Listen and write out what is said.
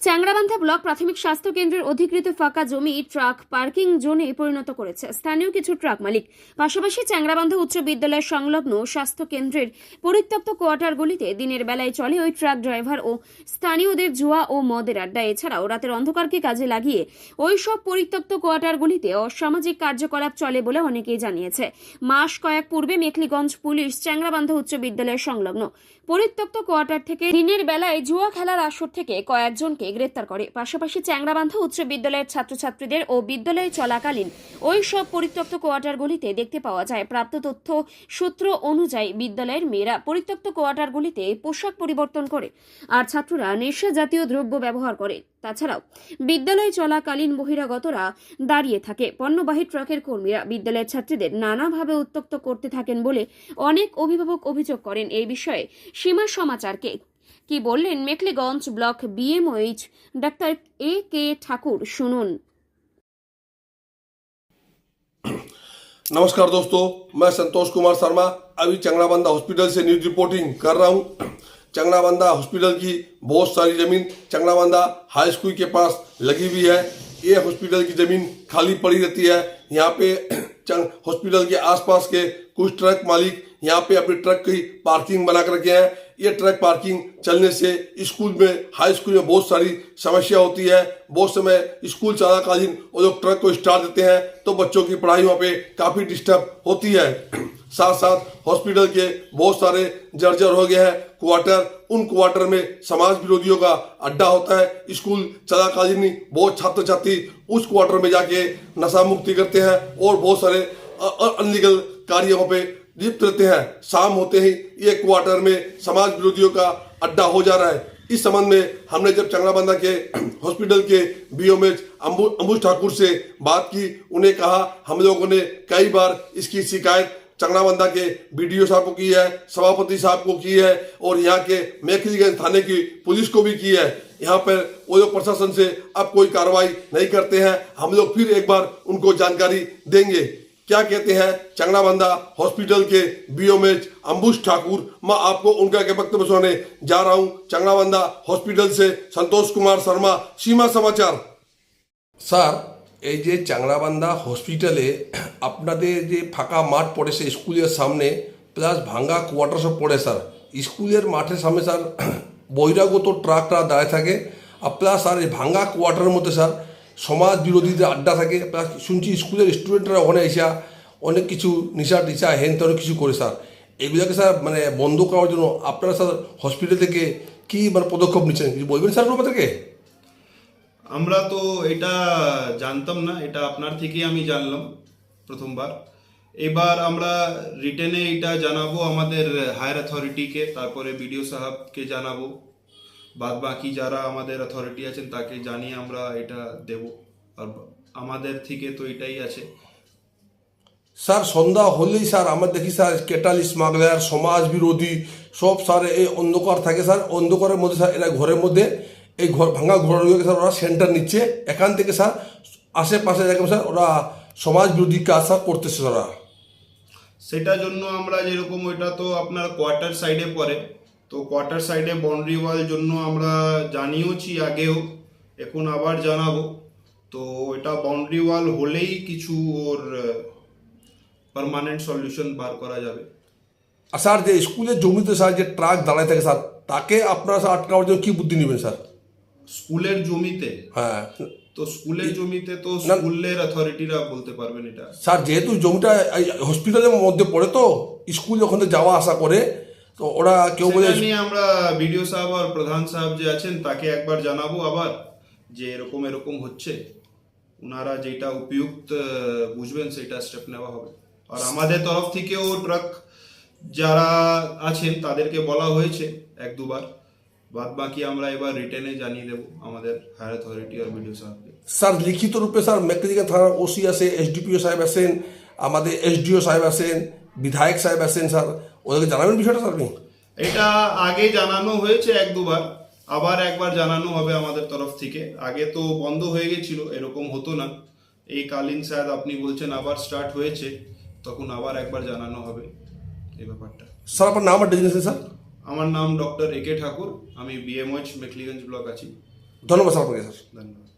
Changrabandha block প্রাথমিক স্বাস্থ্য কেন্দ্রের অধিকৃত ফাঁকা জমি ট্রাক পার্কিং জোনে পরিণত করেছে স্থানীয় কিছু ট্রাক মালিক। পাশাপাশি চ্যাংড়াবান্ধা উচ্চ বিদ্যালয় সংলগ্ন স্বাস্থ্য কেন্দ্রের পরিত্যক্ত কোয়ার্টারগুলিতে দিনের বেলায় চলে ওই ট্রাক ড্রাইভার ও স্থানীয়দের জুয়া ও মদের আড্ডা। এছাড়াও রাতের অন্ধকারকে কাজে লাগিয়ে ওই সব পরিত্যক্ত কোয়ার্টারগুলিতে অসামাজিক কার্যকলাপ চলে বলে অনেকেই জানিয়েছে। মাস কয়েক পূর্বে মেখলিগঞ্জ পুলিশ চ্যাংড়াবান্ধা উচ্চ বিদ্যালয় সংলগ্ন পরিত্যক্ত কোয়ার্টার থেকে দিনের বেলায় জুয়া খেলার আসর থেকে কয়েকজনকে গ্রেপ্তার করে। পাশাপাশি চ্যাংড়াবান্ধা উচ্চ বিদ্যালয়ের ছাত্রছাত্রীদের ও বিদ্যালয়ে চলাকালীন ওই সব পরিত্যক্ত কোয়ার্টারগুলিতে দেখতে পাওয়া যায়। প্রাপ্ত তথ্য সূত্র অনুযায়ী বিদ্যালয়ের মেয়েরা পরিত্যক্ত কোয়ার্টারগুলিতে পোশাক পরিবর্তন করে আর ছাত্ররা নেশা জাতীয় দ্রব্য ব্যবহার করে। তাছাড়াও বিদ্যালয় চলাকালীন বহিরাগতরা দাঁড়িয়ে থাকে। পণ্যবাহী ট্রাকের কর্মীরা বিদ্যালয়ের ছাত্রীদের নানাভাবে উত্ত্যক্ত করতে থাকেন বলে অনেক অভিভাবক অভিযোগ করেন। এই বিষয়ে সীমা সমাচারকে কি বললেন Mekhliganj block BMOH doctor A.K. Thakur, सुनुन। नमस्कार दोस्तों, मैं संतोष कुमार शर्मा अभी चंगड़ाबंधा हॉस्पिटल से न्यूज रिपोर्टिंग कर रहा हूँ। चंगड़ाबंधा हॉस्पिटल की बहुत सारी जमीन चंगड़ाबंधा हाई स्कूल के पास लगी हुई है। ये हॉस्पिटल की जमीन खाली पड़ी रहती है। यहाँ पे हॉस्पिटल के आसपास के कुछ ट्रक मालिक यहाँ पे अपने ट्रक की पार्किंग बना कर रखे हैं। ये ट्रक पार्किंग चलने से स्कूल में हाई स्कूल में बहुत सारी समस्या होती है। बहुत समय स्कूल चलाकालीन वो लोग ट्रक को स्टार्ट देते हैं तो बच्चों की पढ़ाई वहाँ पे काफ़ी डिस्टर्ब होती है। साथ साथ हॉस्पिटल के बहुत सारे जर्जर हो गए हैं क्वार्टर। उन क्वार्टर में समाज विरोधियों का अड्डा होता है। स्कूल चलाकालीन बहुत छात्र छात्री उस क्वार्टर में जाके नशा मुक्ति करते हैं और बहुत सारे अनलीगल कार्यों पे लिप्त रहते हैं। शाम होते ही ये क्वार्टर में समाज विरोधियों का अड्डा हो जा रहा है। इस संबंध में हमने जब चंगड़ाबंधा के हॉस्पिटल के बीओएमएच अंबुज ठाकुर से बात की, उन्हें कहा हम लोगों ने कई बार इसकी शिकायत चंगड़ाबंधा के बीडीओ साहब को की है, सभापति साहब को की है और यहाँ के मेखलीगंज थाने की पुलिस को भी की है। यहाँ पर वो लोग प्रशासन से अब कोई कार्रवाई नहीं करते हैं। हम लोग फिर एक बार उनको जानकारी देंगे। क्या कहते हैं चंगड़ाबंधा हॉस्पिटल के बीओएमएच अंबुज ठाकुर, मैं आपको उनका के वक्तव्य सुनाने जा रहा हूँ। चंगड़ाबंधा हॉस्पिटल से संतोष कुमार शर्मा, सीमा समाचार। স্যার, এই যে চাংড়াবান্ধা হসপিটালে আপনাদের যে ফাঁকা মাঠ পড়েছে স্কুলের সামনে প্লাস ভাঙ্গা কোয়ার্টার সব পড়ে স্যার, স্কুলের মাঠের সামনে স্যার বহিরাগত ট্রাকটা দাঁড়িয়ে থাকে আর প্লাস স্যার এই ভাঙ্গা কোয়ার্টারের মধ্যে স্যার সমাজ বিরোধীদের আড্ডা থাকে। প্লাস শুনছি স্কুলের স্টুডেন্টরা ওখানে এসে অনেক কিছু নিশা টিশা হেন তেন কিছু করে স্যার। এগুলোকে স্যার মানে বন্ধ করার জন্য আপনারা স্যার হসপিটাল থেকে কী মানে পদক্ষেপ নিচ্ছেন কিছু বলবেন স্যার রূপা থেকে? আমরা তো এটা জানতাম না, এটা আপনার থেকেই আমি জানলাম প্রথমবার। এবার আমরা রিটেনে এটা জানাবো আমাদের হায়ার অথরিটিকে, তারপরে বিডিও সাহেবকে জানাবো, বাদ বাকি যারা আমাদের অথরিটি আছেন তাকে জানিয়ে আমরা এটা দেব। আর আমাদের থেকে তো এটাই আছে স্যার। সন্ধ্যা হলেই স্যার আমরা দেখি স্যার কেটাল স্মাগলার সমাজ বিরোধী সব স্যার এই অন্ধকার থাকে স্যার। অন্ধকারের মধ্যে স্যার এরা ঘরের মধ্যে এই ঘর ভাঙা ঘরগুলোকে স্যার ওরা সেন্টার নিচ্ছে। এখান থেকে স্যার আশেপাশে জায়গায় স্যার ওরা সমাজ বিরোধী কাজ স্যার করতেছে ওরা। সেটার জন্য আমরা যেরকম ওইটা তো আপনার কোয়ার্টার সাইডে পড়ে, তো কোয়ার্টার সাইডে বাউন্ডারি ওয়াল জন্য আমরা জানিয়েছি আগেও, এখন আবার জানাবো। তো ওইটা বাউন্ডারি ওয়াল হলেই কিছু ওর পার্মানেন্ট সলিউশন বার করা যাবে। আর স্যার যে স্কুলের জমিতে স্যার যে ট্রাক দাঁড়ায় থাকে স্যার, তাকে আপনারা স্যার আটকানোর জন্য কী বুদ্ধি নেবেন স্যার? স্কুলের জমিতে? হ্যাঁ, তো স্কুলের জমিতে তো স্কুলের অথরিটিরা বলতে পারবেন এটা স্যার। যেহেতু জমিটা হসপিটালের মধ্যে পড়ে তো স্কুল ওখানে যাওয়া আসা করে, তো ওরা কেউ বলে নিয়ে আমরা বিডিও সাহেব আর প্রধান সাহেব যে আছেন তাকে একবার জানাবো আবার যে এরকম এরকম হচ্ছে। ওনারা যেটা উপযুক্ত বুঝবেন সেটা স্টেপ নেওয়া হবে। আর আমাদের তরফ থেকেও ট্রাক যারা আছেন তাদেরকে বলা হয়েছে এক দুবার, বাদ বাকি আমরা এবার রিটেনে জানিয়ে দেবো আমাদের হায়ার অথরিটি আর বিডিও সাহেবকে। স্যার লিখিত রূপে স্যার মেখলিগঞ্জ থানার ওসি আছে, এসডিপিও সাহেব আছেন, আমাদের এসডিও সাহেব আছেন, বিধায়ক সাহেব আছেন স্যার, ওদেরকে জানাবেন বিষয়টা স্যার? আপনি এটা আগে জানানো হয়েছে এক দুবার, আবার একবার জানানো হবে আমাদের তরফ থেকে। আগে তো বন্ধ হয়ে গেছিল, এরকম হতো না। এই কালীন স্যার আপনি বলছেন আবার স্টার্ট হয়েছে, তখন আবার একবার জানানো হবে এই ব্যাপারটা। স্যার আপনার নাম আর ডেজিনেশন স্যার? আমার নাম ডক্টর A.K. ঠাকুর, আমি বিএমওএইচ মেখলিগঞ্জ ব্লক আছি। ধন্যবাদ স্যার আপনাকে স্যার। ধন্যবাদ।